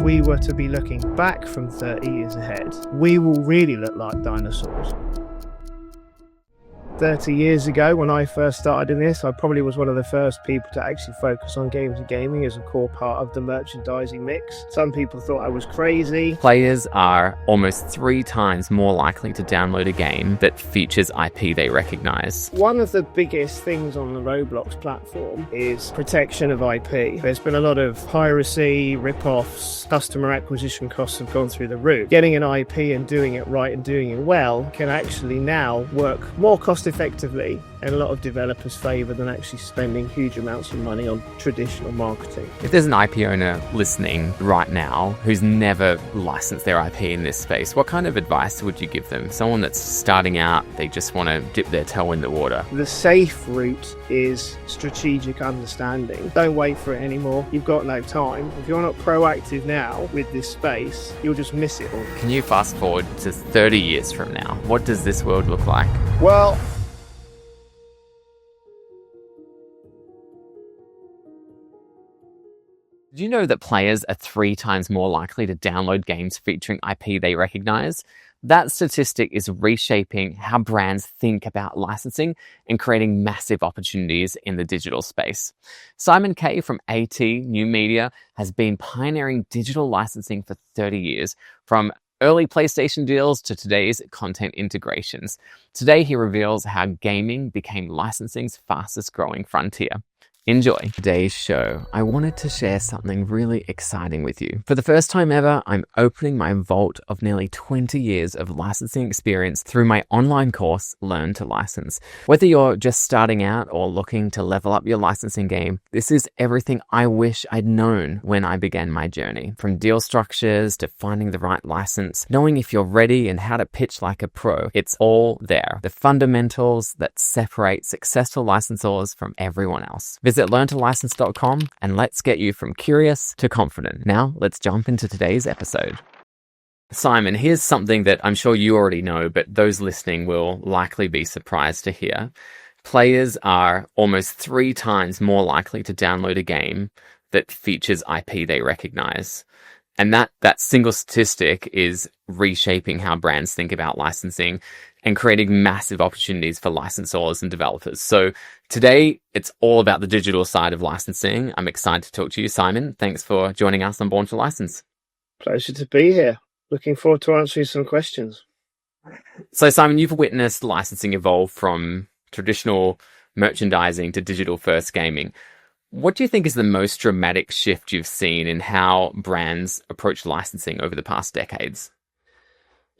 we were to be looking back from 30 years ahead, we will really look like dinosaurs. 30 years ago, when I first started in this, I probably was one of the first people to actually focus on games and gaming as a core part of the merchandising mix. Some people thought I was crazy. Players are almost 3 times more likely to download a game that features IP they recognize. One of the biggest things on the Roblox platform is protection of IP. There's been a lot of piracy, rip-offs, customer acquisition costs have gone through the roof. Getting an IP and doing it right and doing it well can actually now work more cost effectively, and a lot of developers favour than actually spending huge amounts of money on traditional marketing. If there's an IP owner listening right now who's never licensed their IP in this space, what kind of advice would you give them? Someone that's starting out, they just want to dip their toe in the water. The safe route is strategic understanding. Don't wait for it anymore. You've got no time. If you're not proactive now with this space, you'll just miss it all. Can you fast forward to 30 years from now? What does this world look like? Well, Did you know that players are 3 times more likely to download games featuring IP they recognize? That statistic is reshaping how brands think about licensing and creating massive opportunities in the digital space. Simon Kay from AT New Media has been pioneering digital licensing for 30 years, from early PlayStation deals to today's content integrations. Today, he reveals how gaming became licensing's fastest growing frontier. Enjoy. Today's show, I wanted to share something really exciting with you. For the first time ever, I'm opening my vault of nearly 20 years of licensing experience through my online course, Learn to License. Whether you're just starting out or looking to level up your licensing game, this is everything I wish I'd known when I began my journey. From deal structures to finding the right license, knowing if you're ready and how to pitch like a pro, it's all there. The fundamentals that separate successful licensors from everyone else. Visit learntolicense.com and let's get you from curious to confident. Now, let's jump into today's episode. Simon, here's something that I'm sure you already know, but those listening will likely be surprised to hear. Players are almost 3 times more likely to download a game that features IP they recognize. And that single statistic is reshaping how brands think about licensing and creating massive opportunities for licensors and developers. So today, it's all about the digital side of licensing. I'm excited to talk to you, Simon. Thanks for joining us on Born to License. Pleasure to be here. Looking forward to answering some questions. So, Simon, you've witnessed licensing evolve from traditional merchandising to digital-first gaming. What do you think is the most dramatic shift you've seen in how brands approach licensing over the past decades?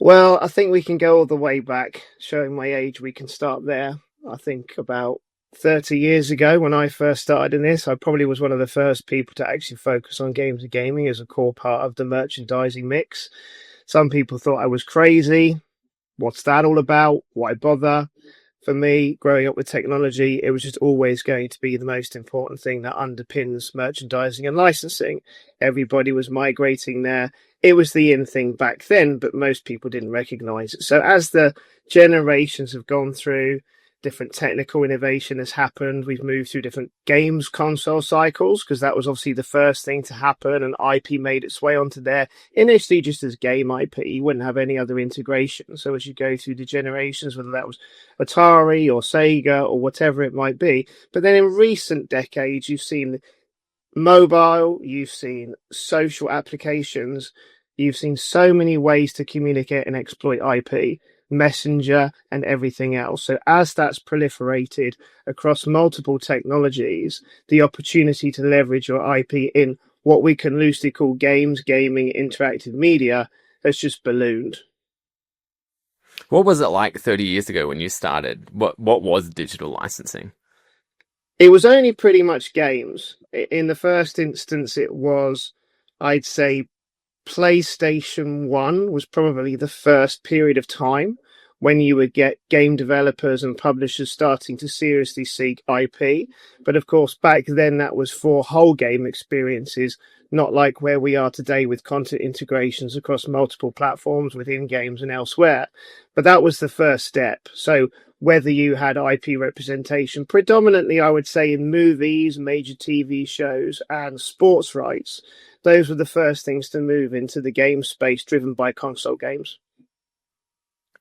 Well, I think we can go all the way back. Showing my age, we can start there. I think about 30 years ago, when I first started in this, I probably was one of the first people to actually focus on games and gaming as a core part of the merchandising mix. Some people thought I was crazy. What's that all about? Why bother? For me, growing up with technology, it was just always going to be the most important thing that underpins merchandising and licensing. Everybody was migrating there. It was the in thing back then, but most people didn't recognize it. So as the generations have gone through, different technical innovation has happened. We've moved through different games console cycles, because that was obviously the first thing to happen, and IP made its way onto there. Initially just as game IP, you wouldn't have any other integration. So as you go through the generations, whether that was Atari or Sega or whatever it might be. But then in recent decades, you've seen mobile, you've seen social applications, you've seen so many ways to communicate and exploit IP. Messenger and everything else. So as that's proliferated across multiple technologies, the opportunity to leverage your IP in what we can loosely call games, gaming, interactive media has just ballooned. What was it like 30 years ago when you started? What was digital licensing? It was only pretty much games. In the first instance, it was, I'd say, PlayStation 1 was probably the first period of time when you would get game developers and publishers starting to seriously seek IP. But of course, back then that was for whole game experiences, not like where we are today with content integrations across multiple platforms within games and elsewhere. But that was the first step. So whether you had IP representation, predominantly, I would say, in movies, major TV shows, and sports rights, those were the first things to move into the game space driven by console games.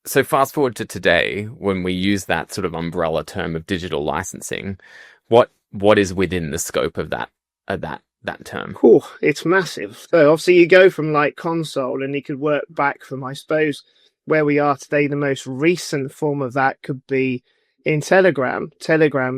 So fast forward to today, when we use that sort of umbrella term of digital licensing, what is within the scope of that term? Cool, it's massive. So obviously you go from like console, and you could work back from, I suppose, where we are today. The most recent form of that could be in Telegram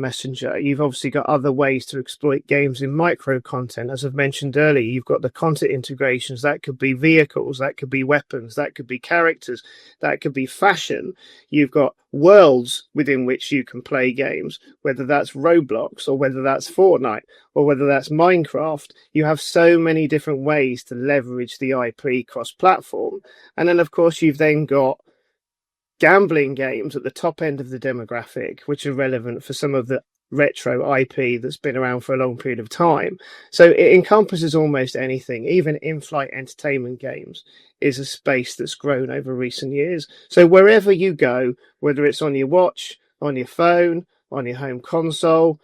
Messenger. You've obviously got other ways to exploit games in micro content. As I've mentioned earlier, you've got the content integrations. That could be vehicles, that could be weapons, that could be characters, that could be fashion. You've got worlds within which you can play games, whether that's Roblox or whether that's Fortnite or whether that's Minecraft. You have so many different ways to leverage the IP cross-platform. And then, of course, you've then got gambling games at the top end of the demographic, which are relevant for some of the retro IP that's been around for a long period of time. So it encompasses almost anything. Even in-flight entertainment games is a space that's grown over recent years. So wherever you go, whether it's on your watch, on your phone, on your home console,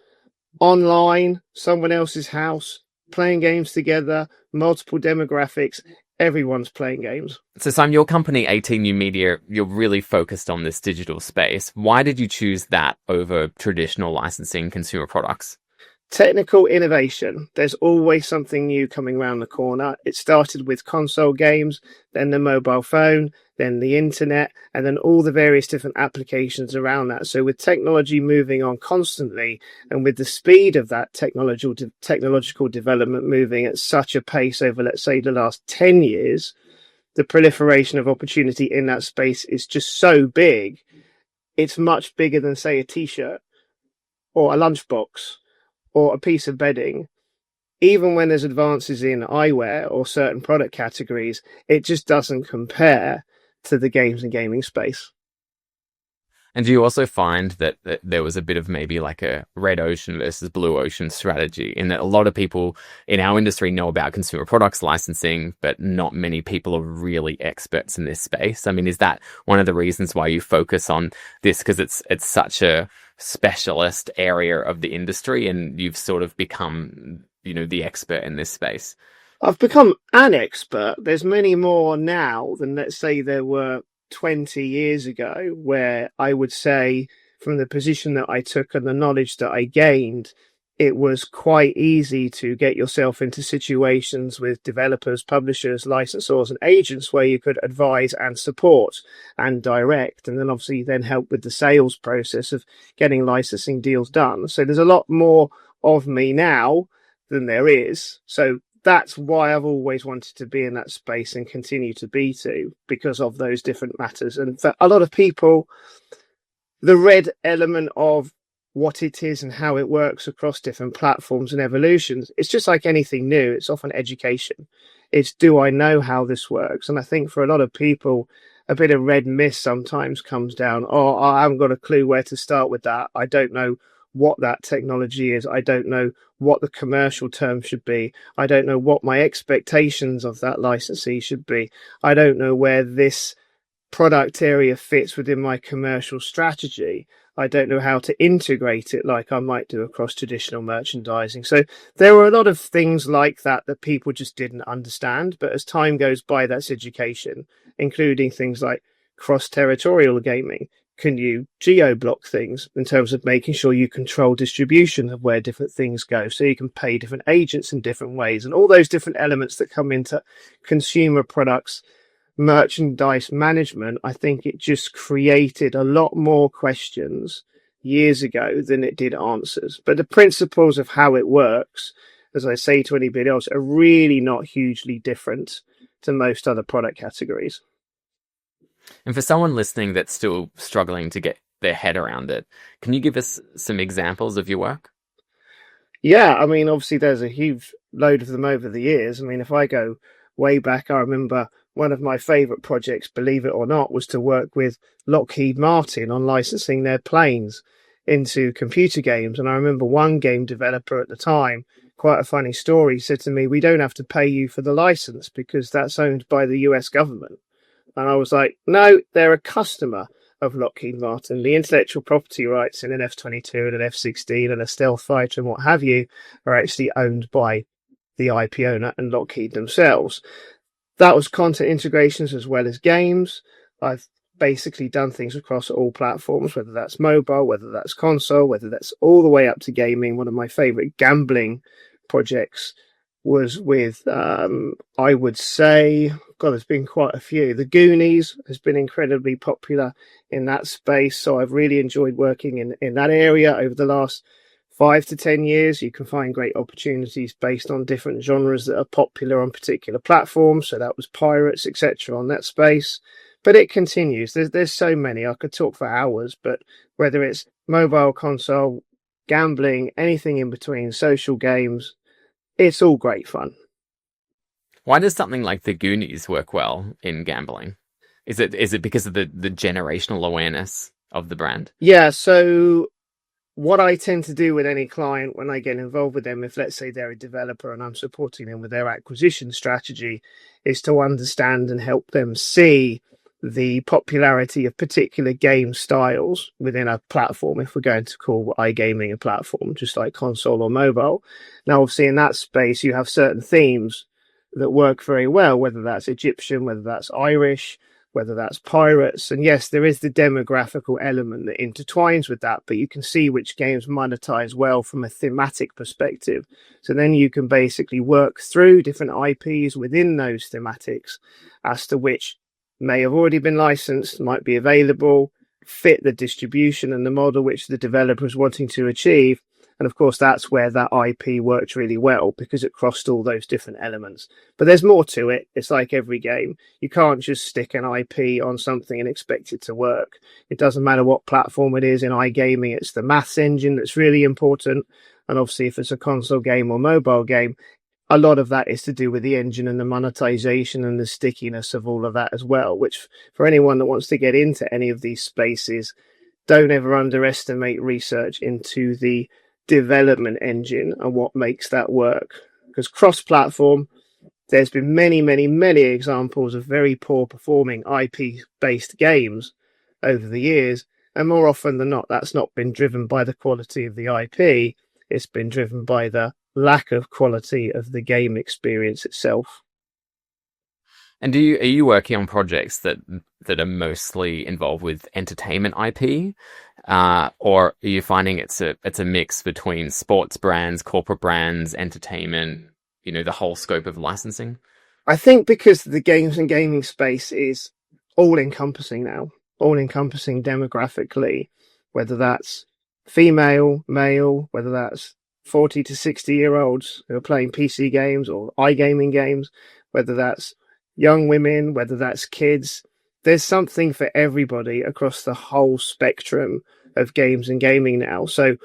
online, someone else's house, playing games together, multiple demographics, everyone's playing games. So Simon, your company, 18 New Media, you're really focused on this digital space. Why did you choose that over traditional licensing consumer products? Technical innovation. There's always something new coming around the corner. It started with console games, then the mobile phone, then the internet, and then all the various different applications around that. So with technology moving on constantly, and with the speed of that technological development moving at such a pace over, let's say, the last 10 years, the proliferation of opportunity in that space is just so big. It's much bigger than, say, a t-shirt or a lunchbox or a piece of bedding. Even when there's advances in eyewear or certain product categories, it just doesn't compare to the games and gaming space. And do you also find that there was a bit of maybe like a red ocean versus blue ocean strategy, in that a lot of people in our industry know about consumer products licensing, but not many people are really experts in this space? I mean, is that one of the reasons why you focus on this? Because it's such a specialist area of the industry, and you've sort of become, the expert in this space. I've become an expert. There's many more now than, let's say, there were 20 years ago, where I would say, from the position that I took and the knowledge that I gained, it was quite easy to get yourself into situations with developers, publishers, licensors, and agents where you could advise and support and direct, and then obviously then help with the sales process of getting licensing deals done. So there's a lot more of me now than there is. So that's why I've always wanted to be in that space and continue to be because of those different matters. And for a lot of people, the red element of what it is and how it works across different platforms and evolutions, it's just like anything new. It's often education. It's, do I know how this works? And I think for a lot of people, a bit of red mist sometimes comes down. Oh, I haven't got a clue where to start with that. I don't know what that technology is. I don't know what the commercial term should be. I don't know what my expectations of that licensee should be. I don't know where this product area fits within my commercial strategy. I don't know how to integrate it like I might do across traditional merchandising. So there were a lot of things like that people just didn't understand. But as time goes by, that's education, including things like cross-territorial gaming. Can you geo-block things in terms of making sure you control distribution of where different things go, so you can pay different agents in different ways, and all those different elements that come into consumer products merchandise management? I think it just created a lot more questions years ago than it did answers. But the principles of how it works, as I say to anybody else, are really not hugely different to most other product categories. And for someone listening that's still struggling to get their head around it, can you give us some examples of your work? Yeah, I mean, obviously there's a huge load of them over the years. I mean, if I go way back, I remember one of my favourite projects, believe it or not, was to work with Lockheed Martin on licensing their planes into computer games. And I remember one game developer at the time, quite a funny story, said to me, "We don't have to pay you for the license because that's owned by the US government." And I was like, "No, they're a customer of Lockheed Martin. The intellectual property rights in an F-22 and an F-16 and a stealth fighter and what have you are actually owned by the IP owner and Lockheed themselves." That was content integrations as well as games. I've basically done things across all platforms, whether that's mobile, whether that's console, whether that's all the way up to gaming. One of my favorite gambling projects was with, I would say, God, there's been quite a few. The Goonies has been incredibly popular in that space. So I've really enjoyed working in that area over the last 5 to 10 years. You can find great opportunities based on different genres that are popular on particular platforms. So that was Pirates, etc. on that space. But it continues. There's so many. I could talk for hours, but whether it's mobile, console, gambling, anything in between, social games, it's all great fun. Why does something like the Goonies work well in gambling? Is it because of the generational awareness of the brand? Yeah, so what I tend to do with any client when I get involved with them, if let's say they're a developer and I'm supporting them with their acquisition strategy, is to understand and help them see the popularity of particular game styles within a platform, if we're going to call iGaming a platform, just like console or mobile. Now, obviously, in that space, you have certain themes that work very well, whether that's Egyptian, whether that's Irish, whether that's pirates. And yes, there is the demographical element that intertwines with that, but you can see which games monetize well from a thematic perspective. So then you can basically work through different IPs within those thematics as to which may have already been licensed, might be available, fit the distribution and the model which the developer is wanting to achieve. And of course, that's where that IP worked really well because it crossed all those different elements. But there's more to it. It's like every game. You can't just stick an IP on something and expect it to work. It doesn't matter what platform it is. In iGaming, it's the maths engine that's really important. And obviously, if it's a console game or mobile game, a lot of that is to do with the engine and the monetization and the stickiness of all of that as well, which for anyone that wants to get into any of these spaces, don't ever underestimate research into the development engine and what makes that work. Because cross-platform, there's been many, many, many examples of very poor performing IP-based games over the years. And more often than not, that's not been driven by the quality of the IP. It's been driven by the lack of quality of the game experience itself. And are you working on projects that are mostly involved with entertainment IP, or are you finding it's a mix between sports brands, corporate brands, entertainment, the whole scope of licensing? I think because the games and gaming space is all encompassing now, all encompassing demographically, whether that's female, male, whether that's 40 to 60-year-olds who are playing PC games or iGaming games, whether that's young women, whether that's kids. There's something for everybody across the whole spectrum of games and gaming now. So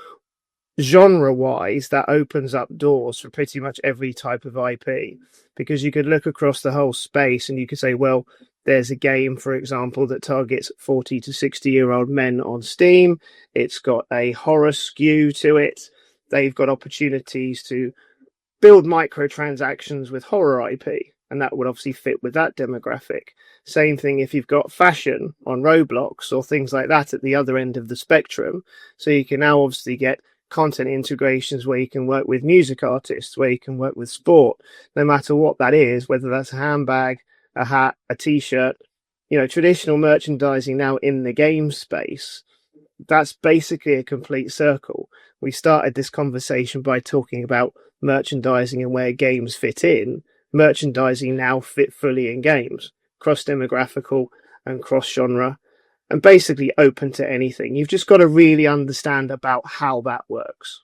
genre-wise, that opens up doors for pretty much every type of IP, because you could look across the whole space and you could say, well, there's a game, for example, that targets 40 to 60-year-old men on Steam. It's got a horror skew to it. They've got opportunities to build microtransactions with horror IP, and that would obviously fit with that demographic. Same thing if you've got fashion on Roblox or things like that at the other end of the spectrum. So you can now obviously get content integrations where you can work with music artists, where you can work with sport, no matter what that is, whether that's a handbag, a hat, a t-shirt. Traditional merchandising now in the game space, that's basically a complete circle. We started this conversation by talking about merchandising and where games fit in. Merchandising now fit fully in games, cross-demographical and cross-genre, and basically open to anything. You've just got to really understand about how that works.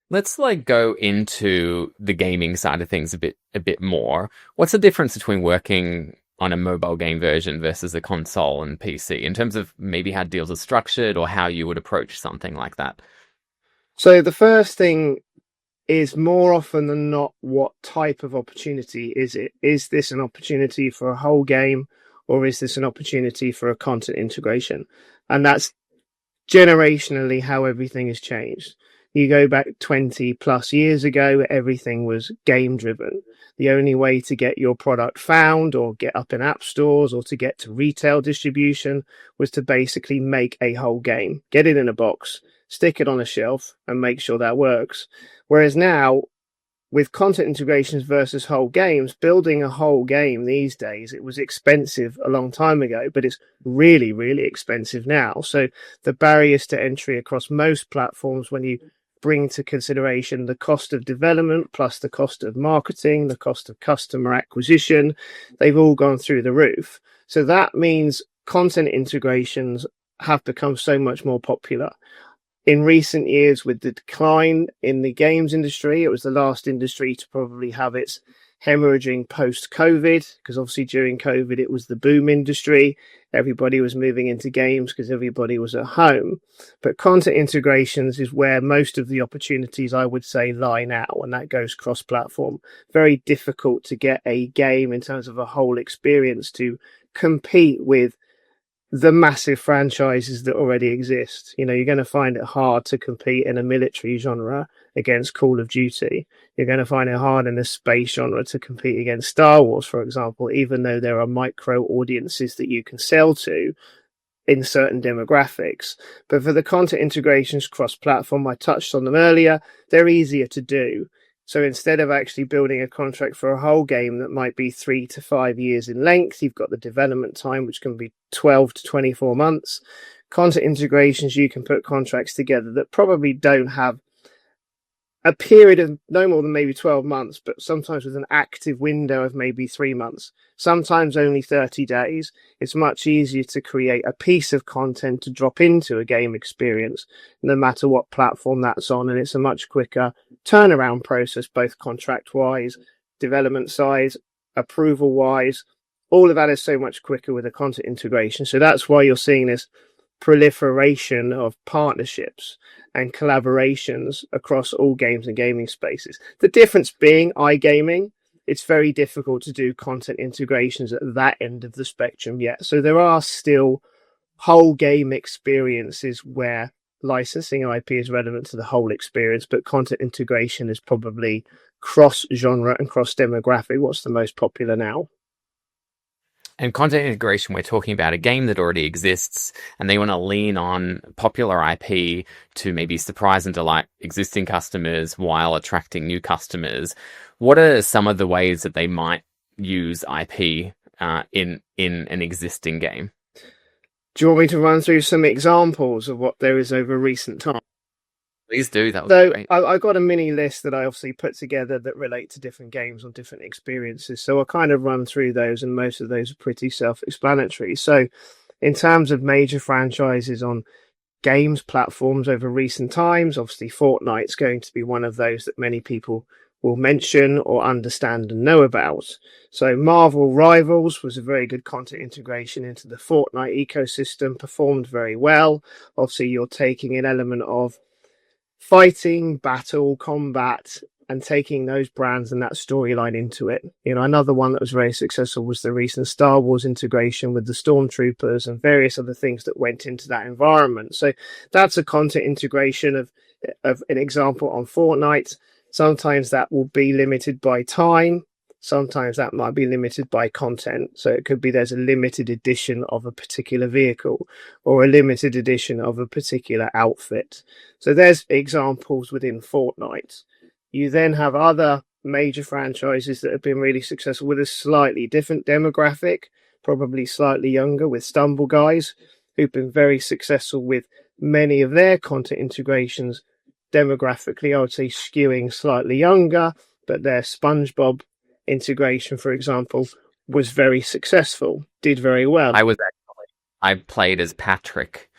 Let's go into the gaming side of things a bit more. What's the difference between working on a mobile game version versus a console and PC in terms of maybe how deals are structured or how you would approach something like that? So the first thing is more often than not, what type of opportunity is it? Is this an opportunity for a whole game, or is this an opportunity for a content integration? And that's generationally how everything has changed. You go back 20 plus years ago, everything was game driven. The only way to get your product found or get up in app stores or to get to retail distribution was to basically make a whole game, get it in a box, stick it on a shelf, and make sure that works. Whereas now, with content integrations versus whole games, building a whole game these days, it was expensive a long time ago, but it's really, really expensive now. So the barriers to entry across most platforms, when you bring to consideration the cost of development plus the cost of marketing, the cost of customer acquisition, they've all gone through the roof. So that means content integrations have become so much more popular. In recent years, with the decline in the games industry, it was the last industry to probably have its hemorrhaging post-COVID, because obviously during COVID, it was the boom industry. Everybody was moving into games because everybody was at home. But content integrations is where most of the opportunities, I would say, lie now, and that goes cross-platform. Very difficult to get a game in terms of a whole experience to compete with the massive franchises that already exist. You know, you're going to find it hard to compete in a military genre against Call of Duty. You're going to find it hard in a space genre to compete against Star Wars, for example, even though there are micro audiences that you can sell to in certain demographics. But for the content integrations cross-platform, I touched on them earlier, they're easier to do. So instead of actually building a contract for a whole game that might be 3 to 5 years in length, you've got the development time, which can be 12 to 24 months. Content integrations, you can put contracts together that probably don't have a period of no more than maybe 12 months, but sometimes with an active window of maybe 3 months, sometimes only 30 days. It's much easier to create a piece of content to drop into a game experience, no matter what platform that's on. And it's a much quicker turnaround process, both contract wise, development size, approval wise. All of that is so much quicker with a content integration. So that's why you're seeing this proliferation of partnerships and collaborations across all games and gaming spaces. The difference being iGaming, it's very difficult to do content integrations at that end of the spectrum yet. So there are still whole game experiences where licensing IP is relevant to the whole experience, but content integration is probably cross-genre and cross-demographic what's the most popular now. And content integration, we're talking about a game that already exists and they want to lean on popular IP to maybe surprise and delight existing customers while attracting new customers. What are some of the ways that they might use IP in an existing game? Do you want me to run through some examples of what there is over recent times? Please do. That would So be great. I got a mini list that I obviously put together that relate to different games or different experiences. So I'll kind of run through those, and most of those are pretty self-explanatory. So in terms of major franchises on games platforms over recent times, obviously Fortnite's going to be one of those that many people will mention or understand and know about. So Marvel Rivals was a very good content integration into the Fortnite ecosystem, performed very well. Obviously, you're taking an element of fighting, battle, combat, and taking those brands and that storyline into it. You know, another one that was very successful was the recent Star Wars integration with the Stormtroopers and various other things that went into that environment. So that's a content integration of an example on Fortnite. Sometimes that will be limited by time. Sometimes that might be limited by content. So it could be there's a limited edition of a particular vehicle or a limited edition of a particular outfit. So there's examples within Fortnite. You then have other major franchises that have been really successful with a slightly different demographic, probably slightly younger, with Stumble Guys, who've been very successful with many of their content integrations demographically, I would say skewing slightly younger, but their SpongeBob integration, for example, was very successful, did very well. I played as Patrick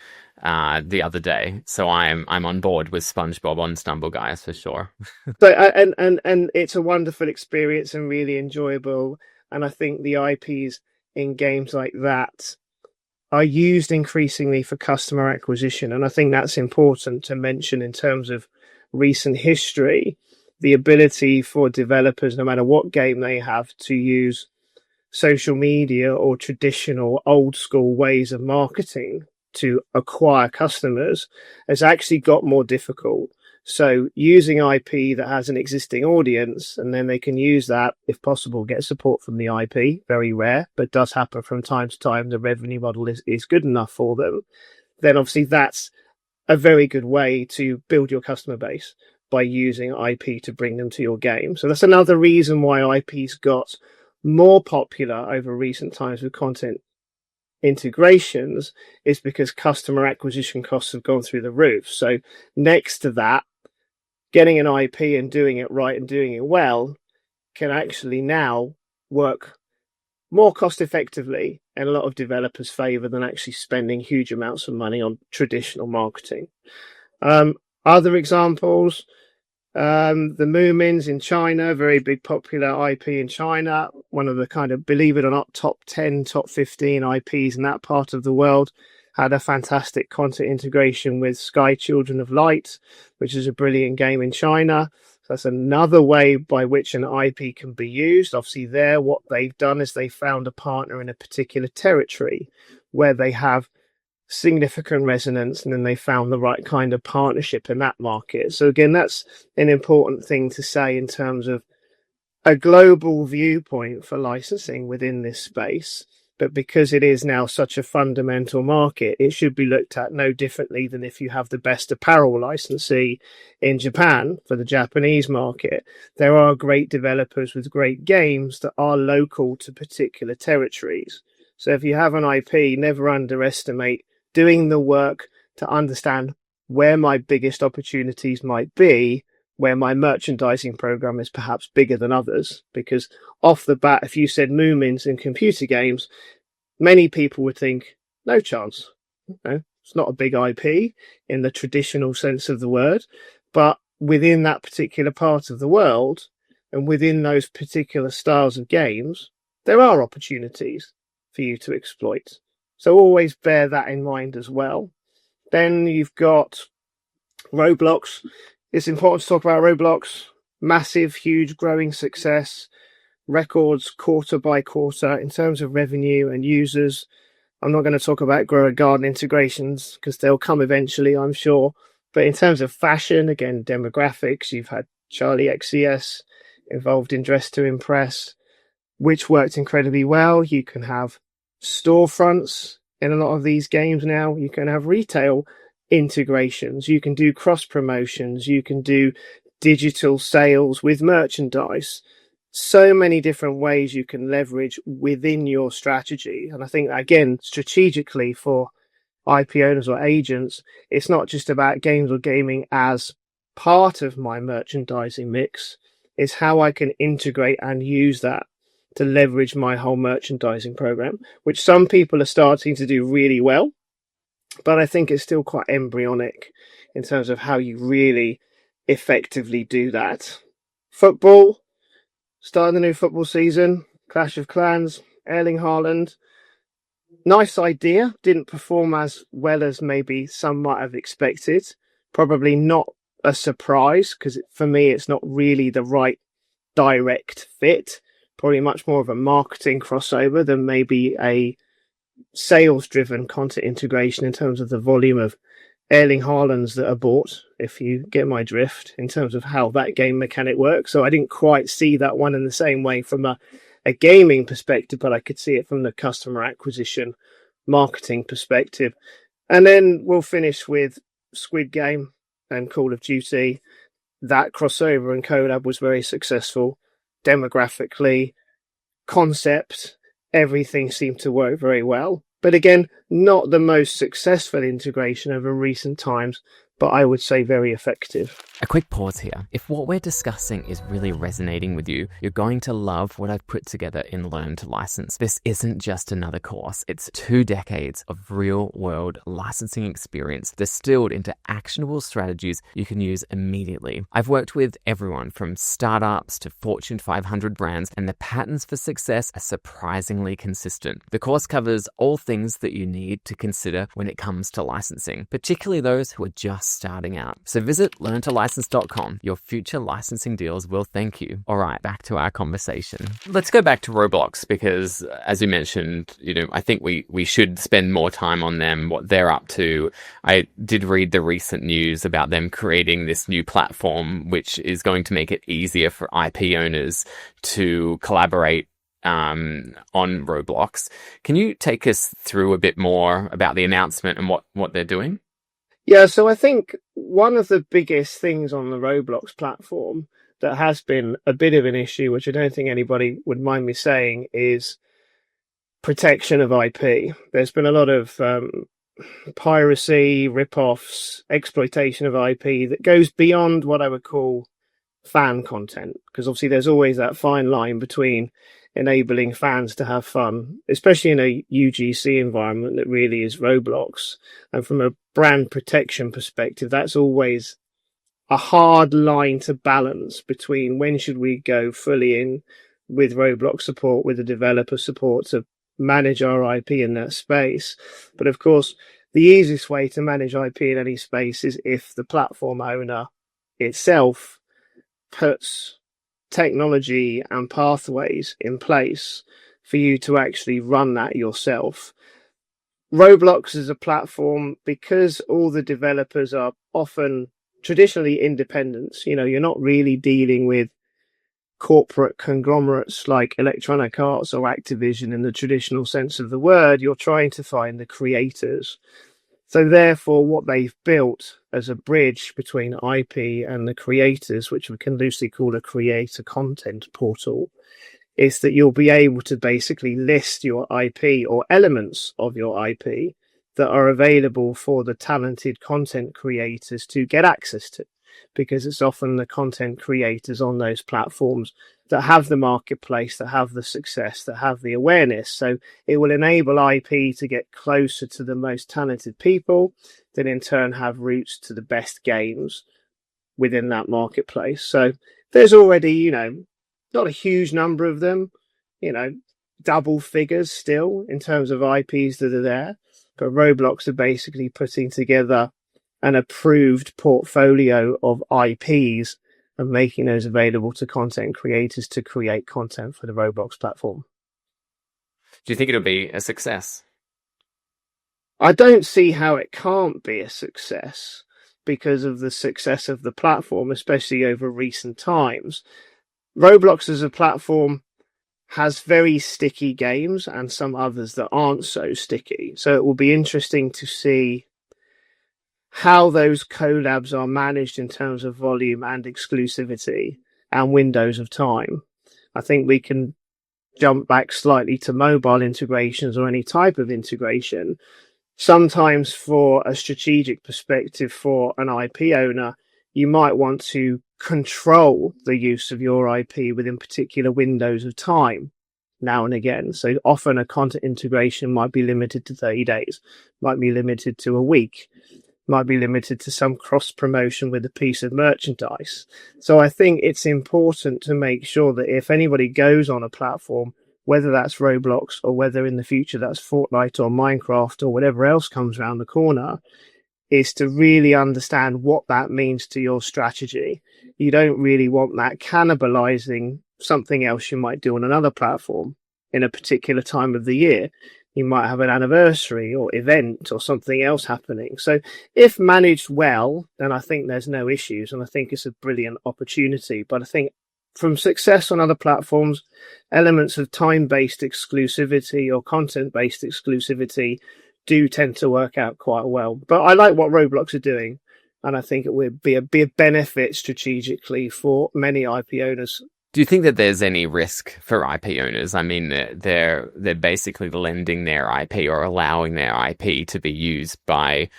the other day, so I'm on board with SpongeBob on Stumble Guys for sure. So and it's a wonderful experience and really enjoyable. And I think the IPs in games like that are used increasingly for customer acquisition, and I think that's important to mention in terms of recent history. the ability for developers, no matter what game they have, to use social media or traditional old school ways of marketing to acquire customers has actually got more difficult. So using IP that has an existing audience, and then they can use that, if possible, get support from the IP, very rare, but does happen from time to time. The revenue model is good enough for them. Then obviously that's a very good way to build your customer base, by using IP to bring them to your game. So that's another reason why IP's got more popular over recent times with content integrations, is because customer acquisition costs have gone through the roof. So next to that, getting an IP and doing it right and doing it well can actually now work more cost effectively in a lot of developers' favor than actually spending huge amounts of money on traditional marketing. Other examples, the Moomins in China, very big popular IP in China, one of the kind of, believe it or not, top 10, top 15 IPs in that part of the world, had a fantastic content integration with Sky Children of Light, which is a brilliant game in China. So that's another way by which an IP can be used. Obviously there, what they've done is they found a partner in a particular territory where they have significant resonance, and then they found the right kind of partnership in that market. So again, that's an important thing to say in terms of a global viewpoint for licensing within this space. But because it is now such a fundamental market, it should be looked at no differently than if you have the best apparel licensee in Japan for the Japanese market. There are great developers with great games that are local to particular territories. So if you have an IP, never underestimate doing the work to understand where my biggest opportunities might be, where my merchandising program is perhaps bigger than others. Because off the bat, if you said Moomins in computer games, many people would think, no chance. It's not a big IP in the traditional sense of the word, but within that particular part of the world and within those particular styles of games, there are opportunities for you to exploit. So always bear that in mind as well. Then you've got Roblox. It's important to talk about Roblox. Massive, huge, growing success. Records quarter by quarter in terms of revenue and users. I'm not going to talk about Grow a Garden integrations because they'll come eventually, I'm sure. But in terms of fashion, again, demographics, you've had Charlie XCS involved in Dress to Impress, which worked incredibly well. You can have storefronts in a lot of these games now. You can have retail integrations. You can do cross promotions. You can do digital sales with merchandise. So many different ways you can leverage within your strategy. And I think, again, strategically for IP owners or agents, it's not just about games or gaming as part of my merchandising mix. It's how I can integrate and use that to leverage my whole merchandising program, which some people are starting to do really well, but I think it's still quite embryonic in terms of how you really effectively do that. Football, starting the new football season, Clash of Clans, Erling Haaland. Nice idea, didn't perform as well as maybe some might have expected. Probably not a surprise, because for me it's not really the right direct fit. Probably much more of a marketing crossover than maybe a sales-driven content integration in terms of the volume of Erling Haalands that are bought, if you get my drift, in terms of how that game mechanic works. So I didn't quite see that one in the same way from a gaming perspective, but I could see it from the customer acquisition marketing perspective. And then we'll finish with Squid Game and Call of Duty. That crossover and collab was very successful. Demographically, concept, everything seemed to work very well. But again, not the most successful integration over recent times, but I would say very effective. A quick pause here. If what we're discussing is really resonating with you, you're going to love what I've put together in Learn to License. This isn't just another course. It's 2 decades of real-world licensing experience distilled into actionable strategies you can use immediately. I've worked with everyone from startups to Fortune 500 brands, and the patterns for success are surprisingly consistent. The course covers all things that you need to consider when it comes to licensing, particularly those who are just just starting out. So visit learntolicense.com. Your future licensing deals will thank you. All right, back to our conversation. Let's go back to Roblox because, as you mentioned, I think we should spend more time on them, what they're up to. I did read the recent news about them creating this new platform, which is going to make it easier for IP owners to collaborate on Roblox. Can you take us through a bit more about the announcement and what they're doing? Yeah, so I think one of the biggest things on the Roblox platform that has been a bit of an issue, which I don't think anybody would mind me saying, is protection of IP. There's been a lot of piracy, rip-offs, exploitation of IP that goes beyond what I would call fan content, because obviously there's always that fine line between enabling fans to have fun, especially in a UGC environment that really is Roblox. And from a brand protection perspective, that's always a hard line to balance between when should we go fully in with Roblox support, with the developer support to manage our IP in that space. But of course, the easiest way to manage IP in any space is if the platform owner itself puts technology and pathways in place for you to actually run that yourself. Roblox is a platform, because all the developers are often traditionally independents. You're not really dealing with corporate conglomerates like Electronic Arts or Activision in the traditional sense of the word. You're trying to find the creators. So therefore, what they've built as a bridge between IP and the creators, which we can loosely call a creator content portal, is that you'll be able to basically list your IP or elements of your IP that are available for the talented content creators to get access to, because it's often the content creators on those platforms that have the marketplace, that have the success, that have the awareness. So it will enable IP to get closer to the most talented people, that in turn have routes to the best games within that marketplace. So there's already, not a huge number of them, double figures still in terms of IPs that are there. But Roblox are basically putting together an approved portfolio of IPs and making those available to content creators to create content for the Roblox platform. Do you think it'll be a success? I don't see how it can't be a success because of the success of the platform, especially over recent times. Roblox as a platform has very sticky games and some others that aren't so sticky. So it will be interesting to see how those collabs are managed in terms of volume and exclusivity and windows of time. I think we can jump back slightly to mobile integrations or any type of integration. Sometimes for a strategic perspective for an IP owner, you might want to control the use of your IP within particular windows of time now and again. So often a content integration might be limited to 30 days, might be limited to a week, might be limited to some cross promotion with a piece of merchandise. So I think it's important to make sure that if anybody goes on a platform, whether that's Roblox or whether in the future that's Fortnite or Minecraft or whatever else comes around the corner, is to really understand what that means to your strategy. You don't really want that cannibalizing something else you might do on another platform in a particular time of the year. You might have an anniversary or event or something else happening. So if managed well, then I think there's no issues. And I think it's a brilliant opportunity. But I think from success on other platforms, elements of time-based exclusivity or content-based exclusivity do tend to work out quite well. But I like what Roblox are doing. And I think it would be a benefit strategically for many IP owners. Do you think that there's any risk for IP owners? I mean, they're basically lending their IP or allowing their IP to be used by,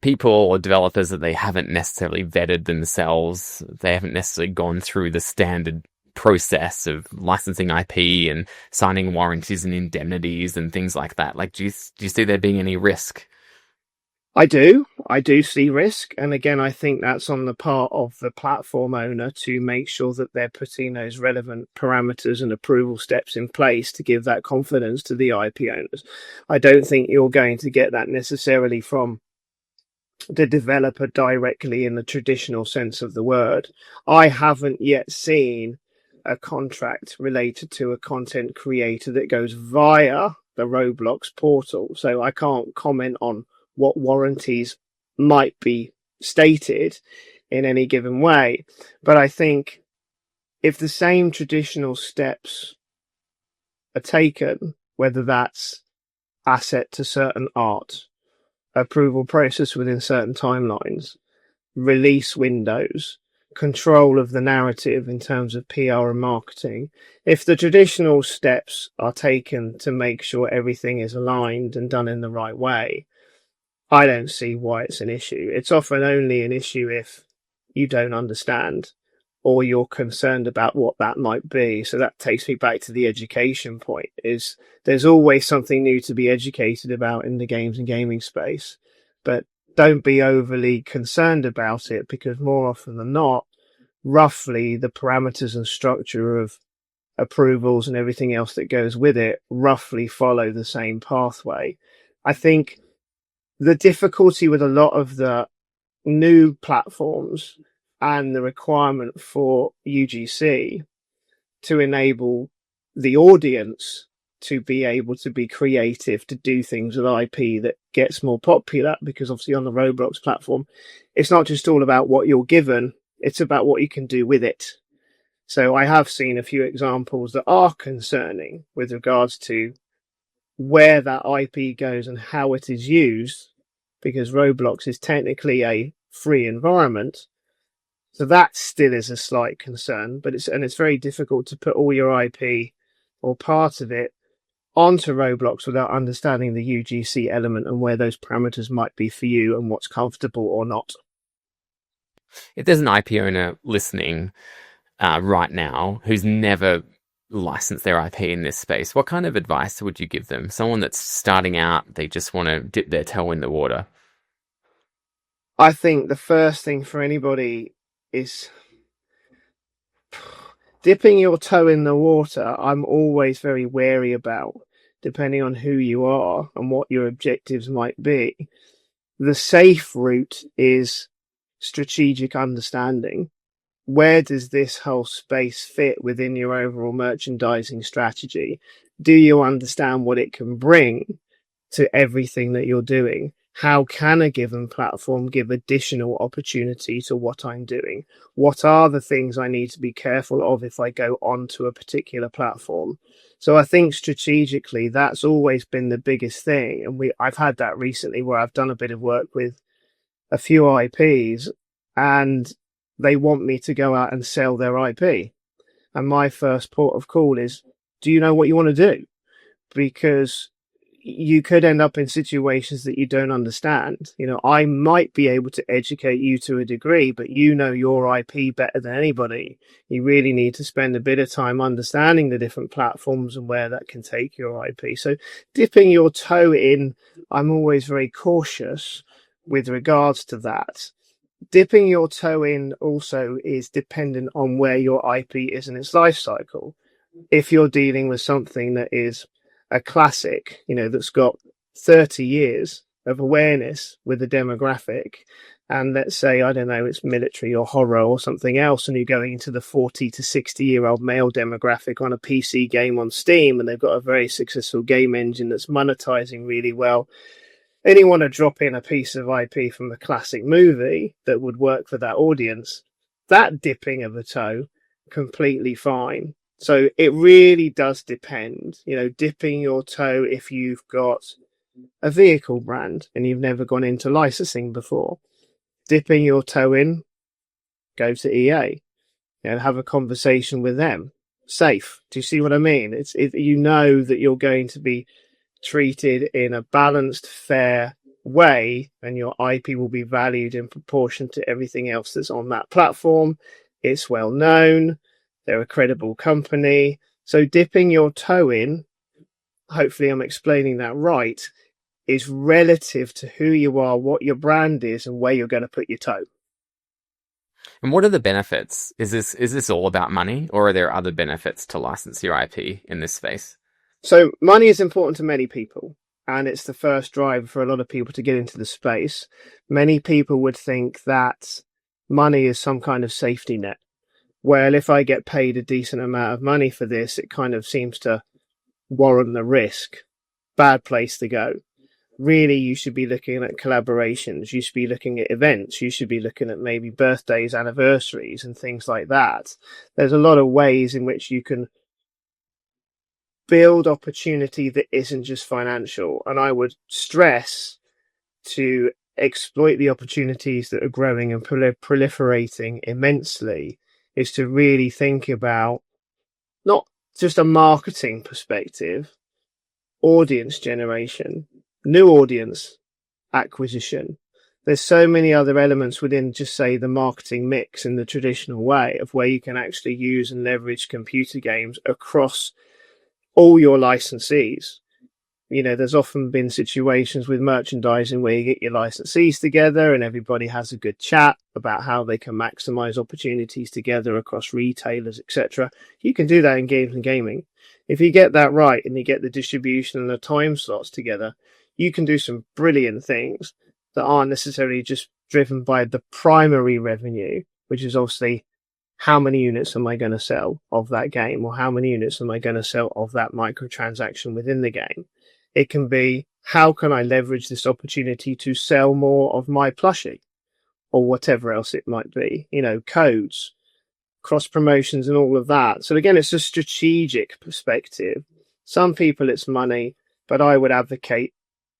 people or developers that they haven't necessarily vetted themselves. They haven't necessarily gone through the standard process of licensing IP and signing warranties and indemnities and things like that. Like, do you see there being any risk? I do see risk. And again, I think that's on the part of the platform owner to make sure that they're putting those relevant parameters and approval steps in place to give that confidence to the IP owners. I don't think you're going to get that necessarily from the developer directly in the traditional sense of the word. I haven't yet seen a contract related to a content creator that goes via the Roblox portal. So I can't comment on what warranties might be stated in any given way. But I think if the same traditional steps are taken, whether that's asset to certain art, approval process within certain timelines, release windows, control of the narrative in terms of PR and marketing. If the traditional steps are taken to make sure everything is aligned and done in the right way, I don't see why it's an issue. It's often only an issue if you don't understand or you're concerned about what that might be. So that takes me back to the education point, is there's always something new to be educated about in the games and gaming space, but don't be overly concerned about it, because more often than not, roughly the parameters and structure of approvals and everything else that goes with it roughly follow the same pathway. I think the difficulty with a lot of the new platforms and the requirement for UGC to enable the audience to be able to be creative, to do things with IP that gets more popular, because obviously on the Roblox platform, it's not just all about what you're given, it's about what you can do with it. So I have seen a few examples that are concerning with regards to where that IP goes and how it is used, because Roblox is technically a free environment. So that still is a slight concern, but it's very difficult to put all your IP or part of it onto Roblox without understanding the UGC element and where those parameters might be for you and what's comfortable or not. If there's an IP owner listening right now who's never licensed their IP in this space, what kind of advice would you give them? Someone that's starting out, they just want to dip their toe in the water. I think the first thing for anybody is dipping your toe in the water. I'm always very wary about, depending on who you are and what your objectives might be. The safe route is strategic understanding. Where does this whole space fit within your overall merchandising strategy? Do you understand what it can bring to everything that you're doing? How can a given platform give additional opportunity to what I'm doing? What are the things I need to be careful of if I go onto a particular platform? So I think strategically, that's always been the biggest thing. And I've had that recently where I've done a bit of work with a few IPs and they want me to go out and sell their IP. And my first port of call is, do you know what you want to do? Because you could end up in situations that you don't understand. You know, I might be able to educate you to a degree, but you know your IP better than anybody. You really need to spend a bit of time understanding the different platforms and where that can take your IP. So dipping your toe in, I'm always very cautious with regards to that. Dipping your toe in also is dependent on where your IP is in its life cycle. If you're dealing with something that is a classic, you know, that's got 30 years of awareness with a demographic, and let's say, I don't know, it's military or horror or something else, and you're going into the 40 to 60-year-old male demographic on a PC game on Steam, and they've got a very successful game engine that's monetizing really well, and you want to drop in a piece of IP from a classic movie that would work for that audience, that dipping of a toe, completely fine. So it really does depend, you know, dipping your toe if you've got a vehicle brand and you've never gone into licensing before. Dipping your toe in, go to EA and have a conversation with them. Safe. Do you see what I mean? You know that you're going to be treated in a balanced, fair way, and your IP will be valued in proportion to everything else that's on that platform. It's well known. They're a credible company. So dipping your toe in, hopefully I'm explaining that right, is relative to who you are, what your brand is, and where you're going to put your toe. And what are the benefits? Is this all about money, or are there other benefits to license your IP in this space? So money is important to many people. and it's the first driver for a lot of people to get into the space, many people would think that money is some kind of safety net. Well, if I get paid a decent amount of money for this, it kind of seems to warrant the risk. Bad place to go. Really, you should be looking at collaborations. You should be looking at events. You should be looking at maybe birthdays, anniversaries, and things like that. There's a lot of ways in which you can build opportunity that isn't just financial. And I would stress to exploit the opportunities that are growing and proliferating immensely is to really think about not just a marketing perspective, audience generation, new audience acquisition. There's so many other elements within just say the marketing mix in the traditional way of where you can actually use and leverage computer games across all your licensees. You know, there's often been situations with merchandising where you get your licensees together and everybody has a good chat about how they can maximize opportunities together across retailers, etc. You can do that in games and gaming. If you get that right and you get the distribution and the time slots together, you can do some brilliant things that aren't necessarily just driven by the primary revenue, which is obviously how many units am I going to sell of that game, or how many units am I going to sell of that microtransaction within the game. It can be, how can I leverage this opportunity to sell more of my plushie or whatever else it might be, you know, codes, cross promotions and all of that. So again, it's a strategic perspective. Some people it's money, but I would advocate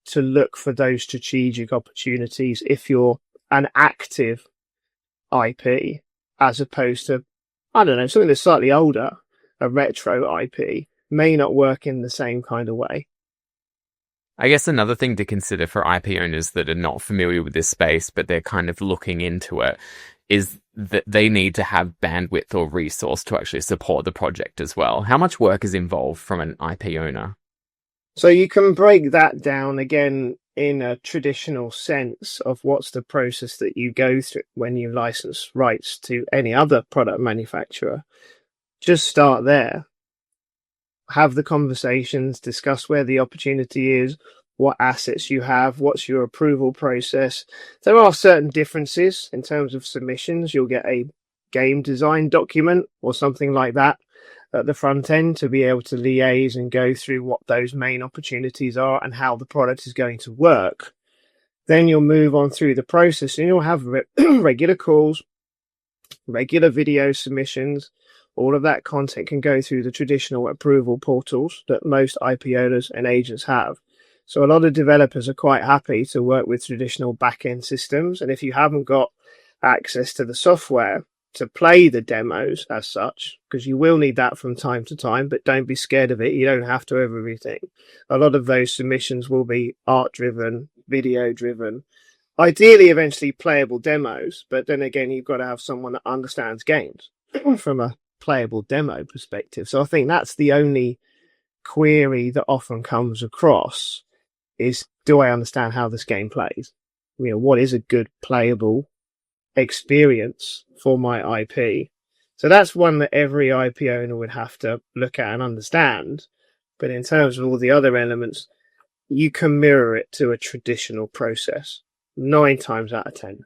to look for those strategic opportunities if you're an active IP, as opposed to, I don't know, something that's slightly older, a retro IP may not work in the same kind of way. I guess another thing to consider for IP owners that are not familiar with this space, but they're kind of looking into it, is that they need to have bandwidth or resource to actually support the project as well. How much work is involved from an IP owner? So you can break that down again in a traditional sense of what's the process that you go through when you license rights to any other product manufacturer. Just start there. Have the conversations, discuss where the opportunity is, what assets you have, what's your approval process. There are certain differences in terms of submissions. You'll get a game design document or something like that at the front end to be able to liaise and go through what those main opportunities are and how the product is going to work. Then you'll move on through the process and you'll have regular calls, regular video submissions. All of that content can go through the traditional approval portals that most IP owners and agents have. So a lot of developers are quite happy to work with traditional back-end systems. And if you haven't got access to the software to play the demos as such, because you will need that from time to time, but don't be scared of it. You don't have to have everything. A lot of those submissions will be art-driven, video-driven, ideally eventually playable demos. But then again, you've got to have someone that understands games from a playable demo perspective. So I think that's the only query that often comes across is, do I understand how this game plays? You know, what is a good playable experience for my IP? So that's one that every IP owner would have to look at and understand. But in terms of all the other elements, you can mirror it to a traditional process 9 times out of 10.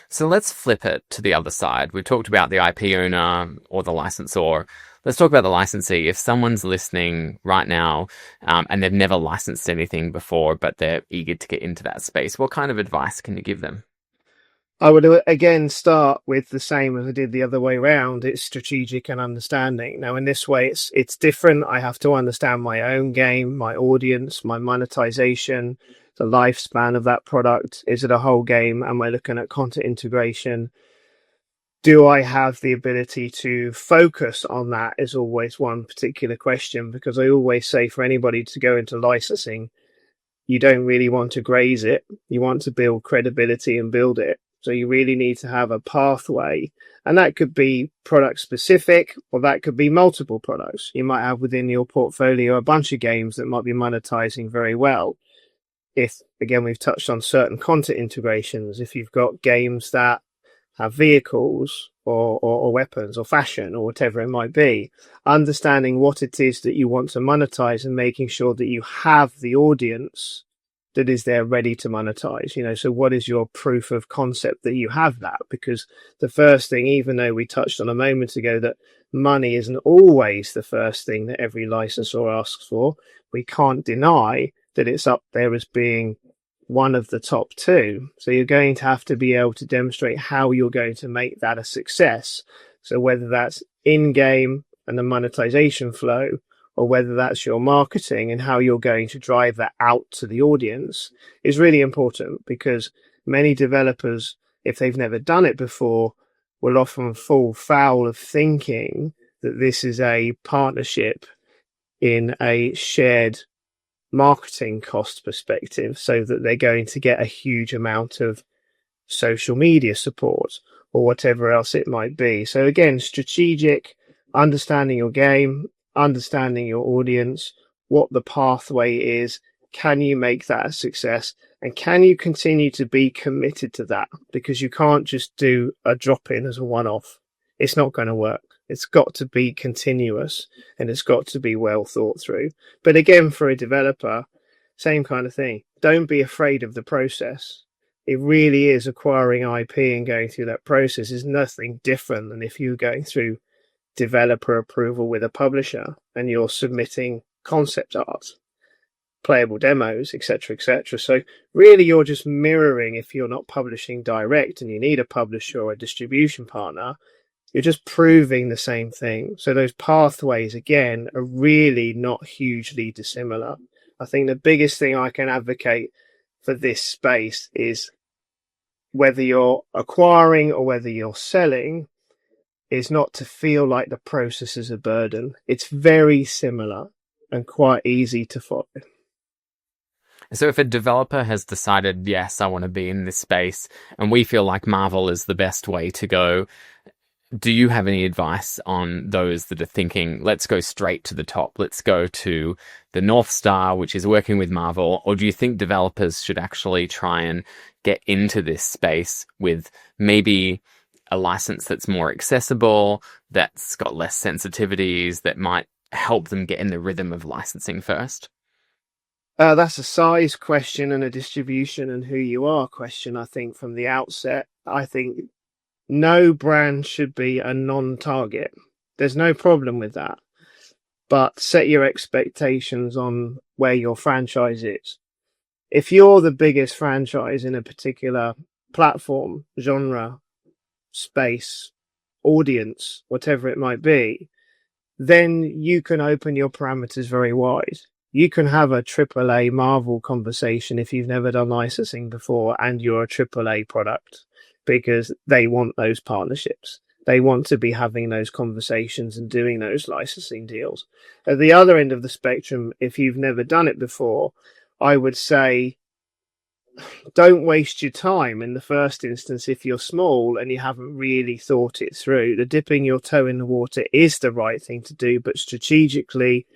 So let's flip it to the other side. We've talked about the IP owner or the licensor. Let's talk about the licensee. If someone's listening right now and they've never licensed anything before, but they're eager to get into that space, what kind of advice can you give them? I would again start with the same as I did the other way around. It's strategic and understanding. Now, in this way, it's different. I have to understand my own game, my audience, my monetization, the lifespan of that product. Is it a whole game? Am I looking at content integration? Do I have the ability to focus on that is always one particular question, because I always say for anybody to go into licensing, you don't really want to graze it. You want to build credibility and build it. So you really need to have a pathway, and that could be product specific, or that could be multiple products. You might have within your portfolio a bunch of games that might be monetizing very well. If, again, we've touched on certain content integrations, if you've got games that have vehicles or weapons or fashion or whatever it might be, understanding what it is that you want to monetize and making sure that you have the audience that is there ready to monetize. So what is your proof of concept that you have that? Because the first thing, even though we touched on a moment ago that money isn't always the first thing that every licensor asks for, we can't deny that it's up there as being one of the top two. So you're going to have to be able to demonstrate how you're going to make that a success. So whether that's in-game and the monetization flow, or whether that's your marketing and how you're going to drive that out to the audience, is really important, because many developers, if they've never done it before, will often fall foul of thinking that this is a partnership in a shared marketing cost perspective, so that they're going to get a huge amount of social media support or whatever else it might be. So again, strategic, understanding your game, understanding your audience, what the pathway is, can you make that a success, and can you continue to be committed to that? Because you can't just do a drop in as a one-off. It's not going to work. It's got to be continuous, and it's got to be well thought through. But again, for a developer, same kind of thing. Don't be afraid of the process. It really is, acquiring IP and going through that process is nothing different than if you're going through developer approval with a publisher and you're submitting concept art, playable demos, etc., etc. So really, you're just mirroring. If you're not publishing direct and you need a publisher or a distribution partner, you're just proving the same thing. So those pathways, again, are really not hugely dissimilar. I think the biggest thing I can advocate for this space is, whether you're acquiring or whether you're selling, is not to feel like the process is a burden. It's very similar and quite easy to follow. So if a developer has decided, yes, I want to be in this space, and we feel like Marvel is the best way to go, do you have any advice on those that are thinking, let's go straight to the top, let's go to the North Star, which is working with Marvel? Or do you think developers should actually try and get into this space with maybe a license that's more accessible, that's got less sensitivities, that might help them get in the rhythm of licensing first? That's a size question and a distribution and who you are question, I think, from the outset. I think no brand should be a non-target. There's no problem with that. But set your expectations on where your franchise is. If you're the biggest franchise in a particular platform, genre, space, audience, whatever it might be, then you can open your parameters very wide. You can have a AAA Marvel conversation if you've never done licensing before and you're a AAA product, because they want those partnerships. They want to be having those conversations and doing those licensing deals. At the other end of the spectrum, if you've never done it before, I would say, don't waste your time in the first instance if you're small and you haven't really thought it through. The dipping your toe in the water is the right thing to do, but strategically,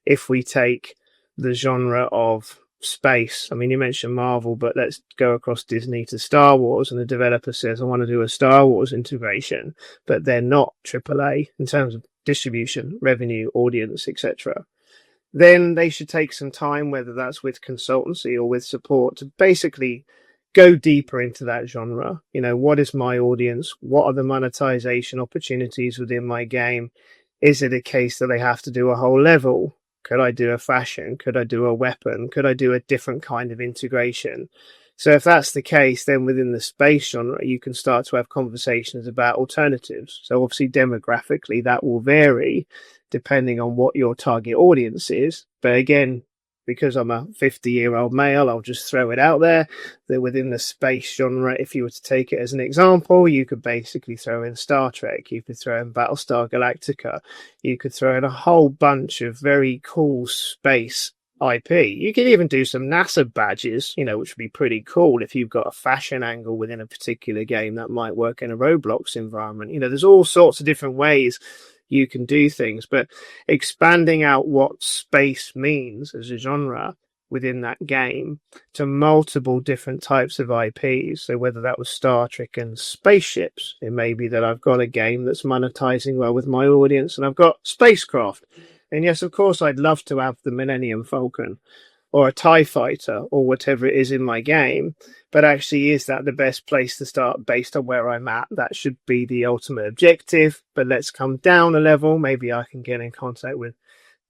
if we take the genre of space, I mean, you mentioned Marvel, but let's go across Disney to Star Wars, and the developer says, I want to do a Star Wars integration, but they're not AAA in terms of distribution, revenue, audience, etc. Then they should take some time, whether that's with consultancy or with support, to basically go deeper into that genre. What is my audience? What are the monetization opportunities within my game? Is it a case that they have to do a whole level? Could I do a fashion? Could I do a weapon? Could I do a different kind of integration? So if that's the case, then within the space genre, you can start to have conversations about alternatives. So obviously demographically, that will vary depending on what your target audience is. But again, because I'm a 50-year-old male, I'll just throw it out there that within the space genre, if you were to take it as an example, you could basically throw in Star Trek, you could throw in Battlestar Galactica, you could throw in a whole bunch of very cool space IP. You could even do some NASA badges, which would be pretty cool if you've got a fashion angle within a particular game that might work in a Roblox environment. There's all sorts of different ways you can do things, but expanding out what space means as a genre within that game to multiple different types of IPs. So whether that was Star Trek and spaceships, it may be that I've got a game that's monetizing well with my audience and I've got spacecraft. And yes, of course, I'd love to have the Millennium Falcon or a TIE fighter or whatever it is in my game. But actually, is that the best place to start based on where I'm at? That should be the ultimate objective. But let's come down a level. Maybe I can get in contact with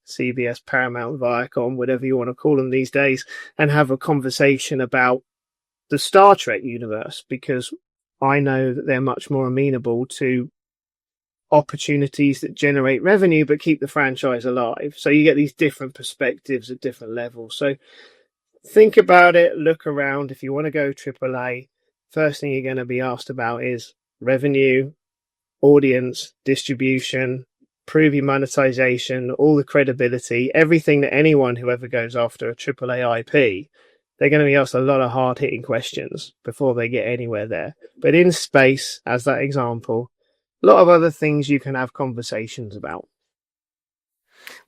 CBS, Paramount, Viacom, whatever you want to call them these days, and have a conversation about the Star Trek universe, because I know that they're much more amenable to opportunities that generate revenue but keep the franchise alive. So you get these different perspectives at different levels. So think about it, look around. If you want to go AAA, first thing you're going to be asked about is revenue, audience, distribution, prove your monetization, all the credibility, everything that anyone who ever goes after a AAA IP, they're going to be asked a lot of hard-hitting questions before they get anywhere there. But in space, as that example, a lot of other things you can have conversations about.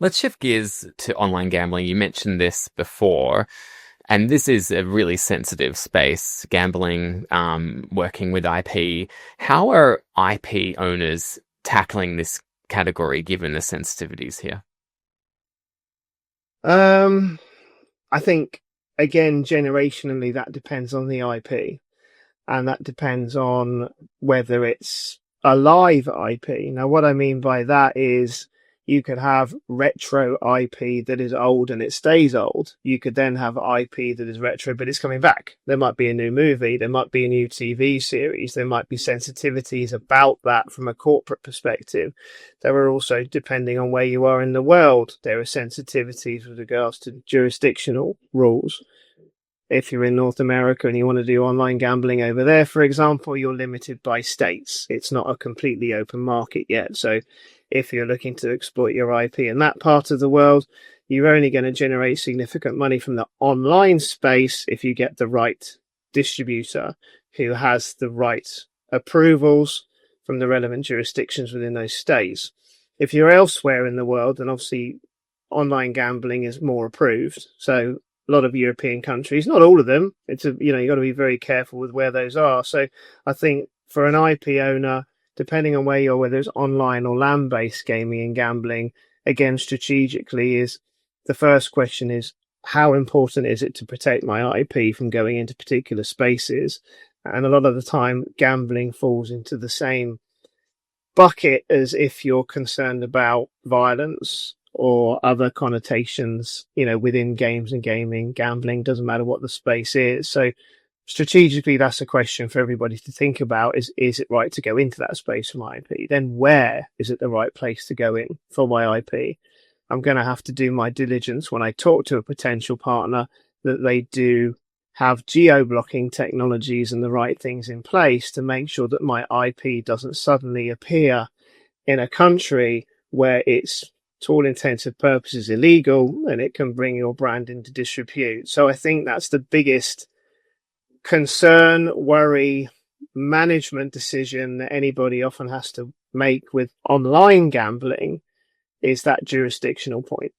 Let's shift gears to online gambling. You mentioned this before, and this is a really sensitive space, gambling, working with IP. How are IP owners tackling this category given the sensitivities here? I think, again, generationally, that depends on the IP, and that depends on whether it's a live IP. Now, what I mean by that is you could have retro IP that is old and it stays old. You could then have IP that is retro, but it's coming back. There might be a new movie. There might be a new TV series. There might be sensitivities about that from a corporate perspective. There are also, depending on where you are in the world, there are sensitivities with regards to jurisdictional rules. If you're in North America and you want to do online gambling over there, for example, you're limited by states. It's not a completely open market yet. So if you're looking to exploit your IP in that part of the world, you're only going to generate significant money from the online space if you get the right distributor who has the right approvals from the relevant jurisdictions within those states. If you're elsewhere in the world, then obviously online gambling is more approved. So a lot of European countries, not all of them. You got to be very careful with where those are. So I think for an IP owner, depending on where you're, whether it's online or land-based gaming and gambling, again, strategically is the first question is how important is it to protect my IP from going into particular spaces? And a lot of the time, gambling falls into the same bucket as if you're concerned about violence or other connotations, within games and gaming, gambling, doesn't matter what the space is. So strategically, that's a question for everybody to think about is it right to go into that space for my IP? Then where is it the right place to go in for my IP? I'm going to have to do my diligence when I talk to a potential partner that they do have geo-blocking technologies and the right things in place to make sure that my IP doesn't suddenly appear in a country where it's, to all intents and purposes, illegal, and it can bring your brand into disrepute. So I think that's the biggest concern, worry, management decision that anybody often has to make with online gambling is that jurisdictional point.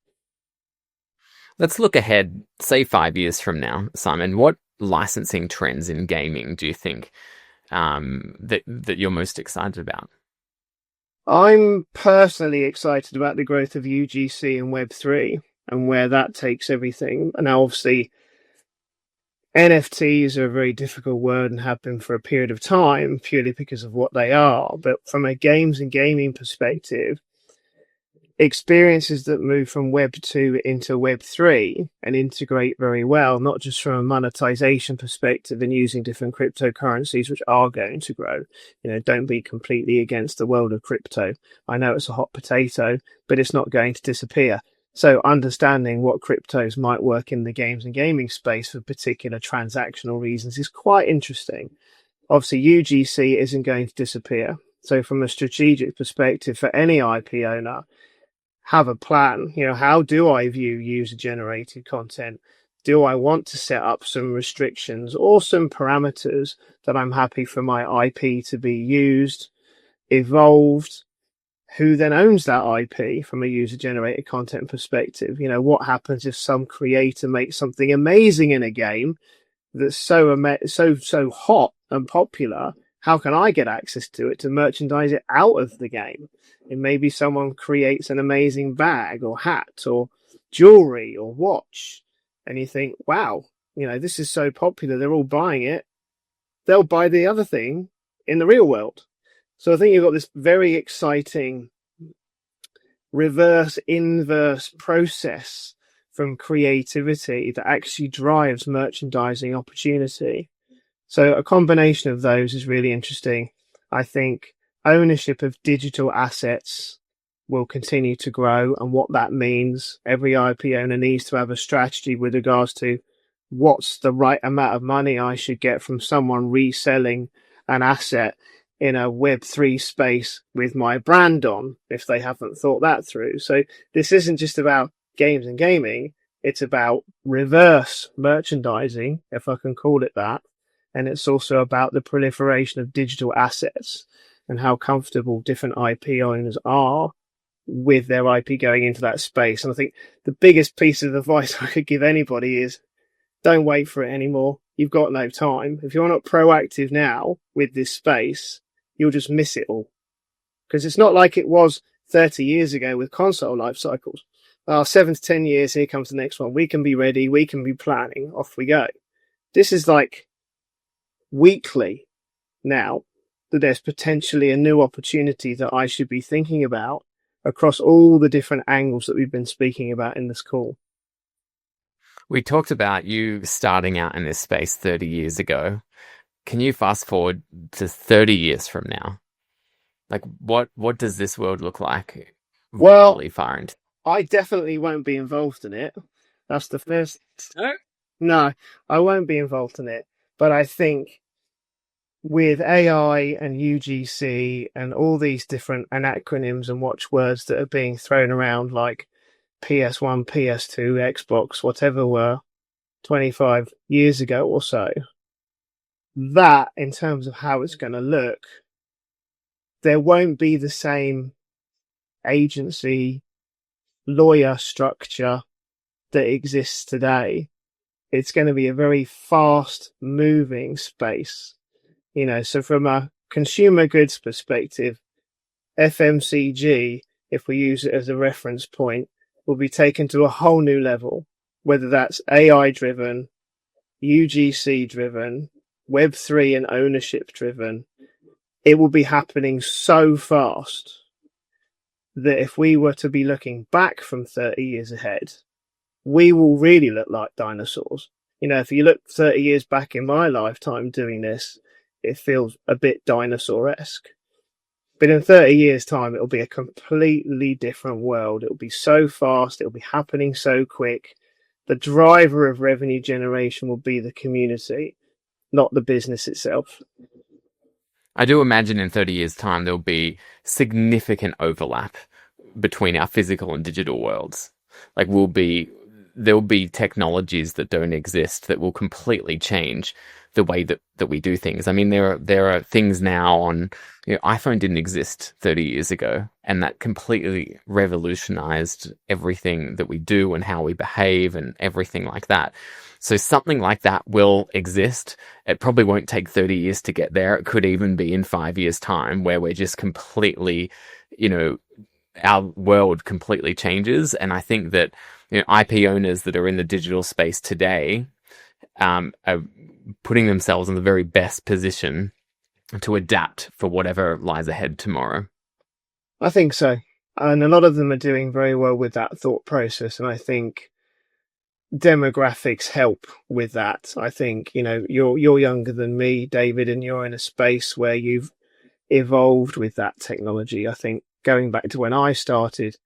Let's look ahead, say 5 years from now, Simon. What licensing trends in gaming do you think that you're most excited about? I'm personally excited about the growth of UGC and Web3 and where that takes everything. And now, obviously, NFTs are a very difficult word and have been for a period of time purely because of what they are. But from a games and gaming perspective, experiences that move from Web 2 into Web 3 and integrate very well, not just from a monetization perspective and using different cryptocurrencies, which are going to grow. Don't be completely against the world of crypto. I know it's a hot potato, but it's not going to disappear. So understanding what cryptos might work in the games and gaming space for particular transactional reasons is quite interesting. Obviously, UGC isn't going to disappear. So from a strategic perspective for any IP owner, have a plan. How do I view user-generated content? Do I want to set up some restrictions or some parameters that I'm happy for my IP to be used, evolved, who then owns that IP from a user generated content perspective? You know, what happens if some creator makes something amazing in a game that's so hot and popular? How can I get access to it to merchandise it out of the game? And maybe someone creates an amazing bag or hat or jewelry or watch, and you think, wow, you know, this is so popular, they're all buying it. They'll buy the other thing in the real world. So I think you've got this very exciting reverse inverse process from creativity that actually drives merchandising opportunity. So a combination of those is really interesting. I think ownership of digital assets will continue to grow, and what that means, every IP owner needs to have a strategy with regards to what's the right amount of money I should get from someone reselling an asset in a Web3 space with my brand on, if they haven't thought that through. So this isn't just about games and gaming, it's about reverse merchandising, if I can call it that. And it's also about the proliferation of digital assets and how comfortable different IP owners are with their IP going into that space. And I think the biggest piece of advice I could give anybody is don't wait for it anymore. You've got no time. If you're not proactive now with this space, you'll just miss it all. Because it's not like it was 30 years ago with console life cycles. 7 to 10 years, here comes the next one. We can be ready. We can be planning. Off we go. This is like weekly now that there's potentially a new opportunity that I should be thinking about across all the different angles that we've been speaking about in this call. We talked about you starting out in this space 30 years ago. Can you fast forward to 30 years from now? Like, what does this world look like? Well, really far into? I definitely won't be involved in it. That's the first. No? No, I won't be involved in it. But I think with AI and UGC and all these different acronyms and watchwords that are being thrown around, like PS1, PS2, Xbox, whatever were 25 years ago or so, that in terms of how it's going to look, there won't be the same agency lawyer structure that exists today. It's going to be a very fast moving space, you know. So from a consumer goods perspective, FMCG, if we use it as a reference point, will be taken to a whole new level, whether that's AI driven, UGC driven, Web3 and ownership driven. It will be happening so fast that if we were to be looking back from 30 years ahead, we will really look like dinosaurs. You know, if you look 30 years back in my lifetime doing this, it feels a bit dinosaur-esque. But in 30 years' time, it'll be a completely different world. It'll be so fast. It'll be happening so quick. The driver of revenue generation will be the community, not the business itself. I do imagine in 30 years' time, there'll be significant overlap between our physical and digital worlds. Like there'll be technologies that don't exist that will completely change the way that we do things. I mean, there are things now on, iPhone didn't exist 30 years ago, and that completely revolutionized everything that we do and how we behave and everything like that. So something like that will exist. It probably won't take 30 years to get there. It could even be in 5 years' time where we're just completely, our world completely changes. And I think that IP owners that are in the digital space today are putting themselves in the very best position to adapt for whatever lies ahead tomorrow. I think so. And a lot of them are doing very well with that thought process. And I think demographics help with that. I think, you're younger than me, David, and you're in a space where you've evolved with that technology. I think going back to when I started,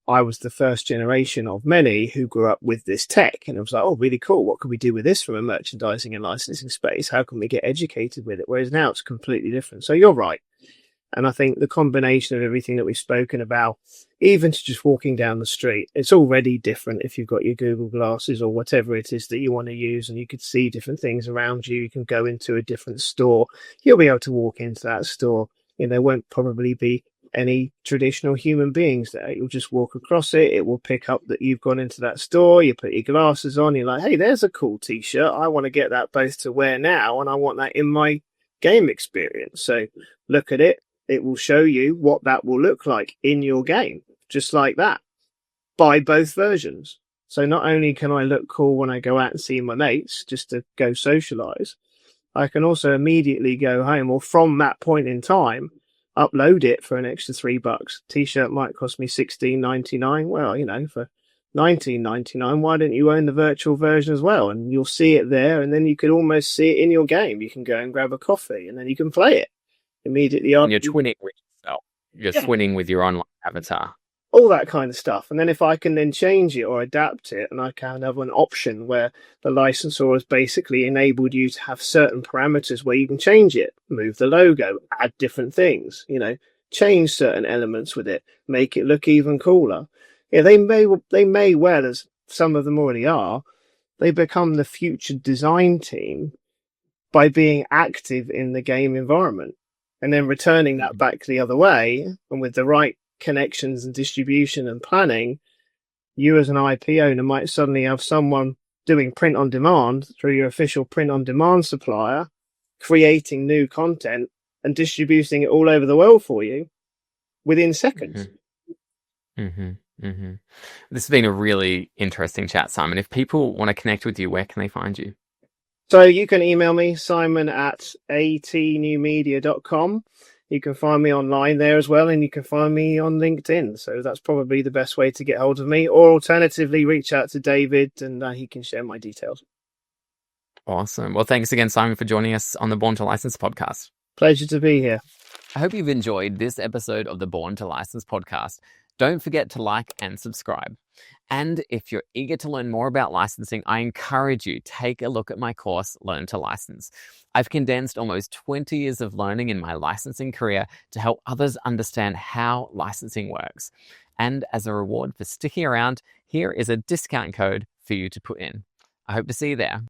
I was the first generation of many who grew up with this tech, and it was like, oh, really cool. What can we do with this from a merchandising and licensing space? How can we get educated with it? Whereas now it's completely different. So you're right. And I think the combination of everything that we've spoken about, even to just walking down the street, it's already different if you've got your Google glasses or whatever it is that you want to use, and you could see different things around you. You can go into a different store. You'll be able to walk into that store. There won't probably be any traditional human beings there. You'll just walk across it. It will pick up that you've gone into that store. You put your glasses on. You're like, hey, there's a cool t-shirt. I want to get that both to wear now, and I want that in my game experience. So look at it. It will show you what that will look like in your game, just like that. Buy both versions. So not only can I look cool when I go out and see my mates just to go socialize, I can also immediately go home, or from that point in time, upload it for an extra $3. T-shirt might cost me $16.99. Well, for $19.99, why don't you own the virtual version as well? And you'll see it there, and then you could almost see it in your game. You can go and grab a coffee, and then you can play it immediately. And you're twinning with yourself. You're Yeah. twinning with your online avatar. All that kind of stuff. And then if I can then change it or adapt it, and I can have an option where the licensor has basically enabled you to have certain parameters where you can change it, move the logo, add different things, change certain elements with it, make it look even cooler. Yeah, they may well, as some of them already are, they become the future design team by being active in the game environment and then returning that back the other way. And with the right connections and distribution and planning, you as an IP owner might suddenly have someone doing print on demand through your official print on demand supplier, creating new content and distributing it all over the world for you within seconds. This has been a really interesting chat, Simon. If people want to connect with you, where can they find you? So you can email me, simon@atnewmedia.com. You can find me online there as well, and you can find me on LinkedIn. So that's probably the best way to get hold of me, or alternatively, reach out to David and he can share my details. Awesome. Well, thanks again, Simon, for joining us on the Born to License podcast. Pleasure to be here. I hope you've enjoyed this episode of the Born to License podcast. Don't forget to like and subscribe. And if you're eager to learn more about licensing, I encourage you, take a look at my course, Learn to License. I've condensed almost 20 years of learning in my licensing career to help others understand how licensing works. And as a reward for sticking around, here is a discount code for you to put in. I hope to see you there.